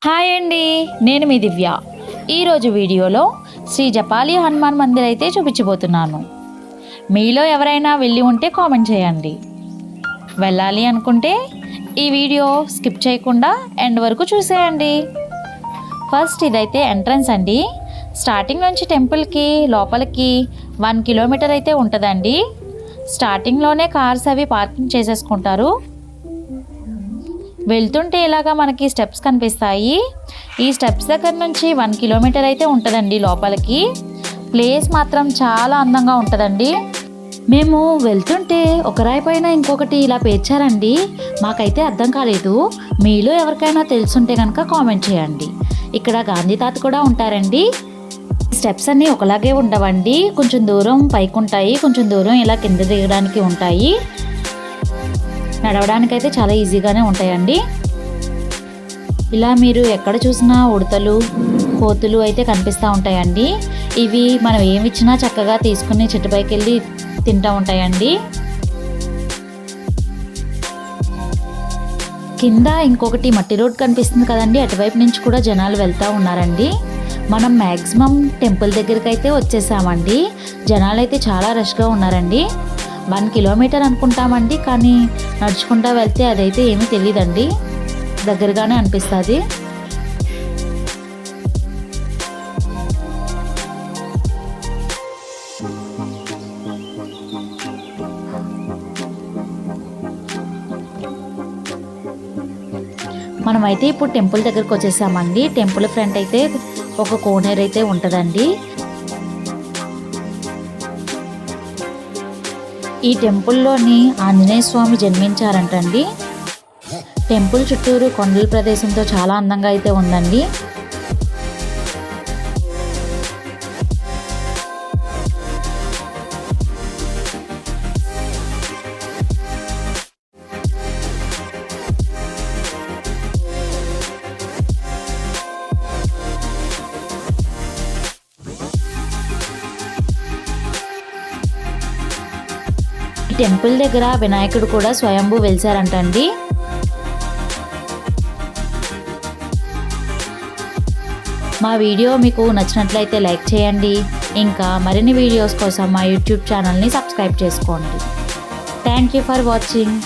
Hi అండి, నేను మీ దివ్య. ఈరోజు వీడియోలో శ్రీ జపాలి హనుమాన్ మందిర్ అయితే చూపించబోతున్నాను. మీలో ఎవరైనా వెళ్ళి ఉంటే కామెంట్ చేయండి. వెళ్ళాలి అనుకుంటే ఈ వీడియో స్కిప్ చేయకుండా ఎండ్ వరకు చూసేయండి. ఫస్ట్ ఇదైతే ఎంట్రన్స్ అండి. స్టార్టింగ్ నుంచి టెంపుల్కి లోపలికి 1 కిలోమీటర్ అయితే ఉంటుందండి. స్టార్టింగ్లోనే కార్స్ అవి పార్కింగ్ చేసేసుకుంటారు. వెళ్తుంటే ఇలాగా మనకి స్టెప్స్ కనిపిస్తాయి. ఈ స్టెప్స్ దగ్గర నుంచి 1 కిలోమీటర్ అయితే ఉంటుందండి లోపలికి. ప్లేస్ మాత్రం చాలా అందంగా ఉంటుందండి. మేము వెళ్తుంటే ఒక రాయి పైన ఇంకొకటి ఇలా పేర్చారండి. మాకైతే అర్థం కాలేదు. మీలో ఎవరికైనా తెలుసుంటే కనుక కామెంట్ చేయండి. ఇక్కడ గాంధీ తాత కూడా ఉంటారండి. స్టెప్స్ అన్నీ ఒకలాగే ఉండవండి. కొంచెం దూరం పైకి ఉంటాయి, కొంచెం దూరం ఇలా కింద దిగడానికి ఉంటాయి. నడవడానికైతే చాలా ఈజీగానే ఉంటాయండి. ఇలా మీరు ఎక్కడ చూసినా ఉడతలు, కోతులు అయితే కనిపిస్తూ ఉంటాయండి. ఇవి మనం ఏమి ఇచ్చినా చక్కగా తీసుకుని చెట్టుపైకి వెళ్ళి తింటూ ఉంటాయండి. కింద ఇంకొకటి మట్టి రోడ్ కనిపిస్తుంది కదండి, అటువైపు నుంచి కూడా జనాలు వెళ్తూ ఉన్నారండి. మనం మ్యాక్సిమం టెంపుల్ దగ్గరికి అయితే వచ్చేసామండి. జనాలు అయితే చాలా రష్గా ఉన్నారండి. 1 కిలోమీటర్ అనుకుంటామండి, కానీ నడుచుకుంటూ వెళ్తే అదైతే ఏమీ తెలియదండి, దగ్గరగానే అనిపిస్తుంది. మనమైతే ఇప్పుడు టెంపుల్ దగ్గరకు వచ్చేసామండి. టెంపుల్ ఫ్రంట్ అయితే ఒక కోనేరు అయితే ఉంటుందండి. ఈ టెంపుల్లోని ఆంజనేయ స్వామి జన్మించారంటండి. టెంపుల్ చుట్టూరు కొండల ప్రదేశంతో చాలా అందంగా అయితే ఉందండి. ఈ టెంపుల్ దగ్గర వినాయకుడు కూడా స్వయంభూ వెలిసారంటండి. మా వీడియో మీకు నచ్చినట్లయితే లైక్ చేయండి. ఇంకా మరిన్ని వీడియోస్ కోసం మా యూట్యూబ్ ఛానల్ని సబ్స్క్రైబ్ చేసుకోండి. Thank you for watching.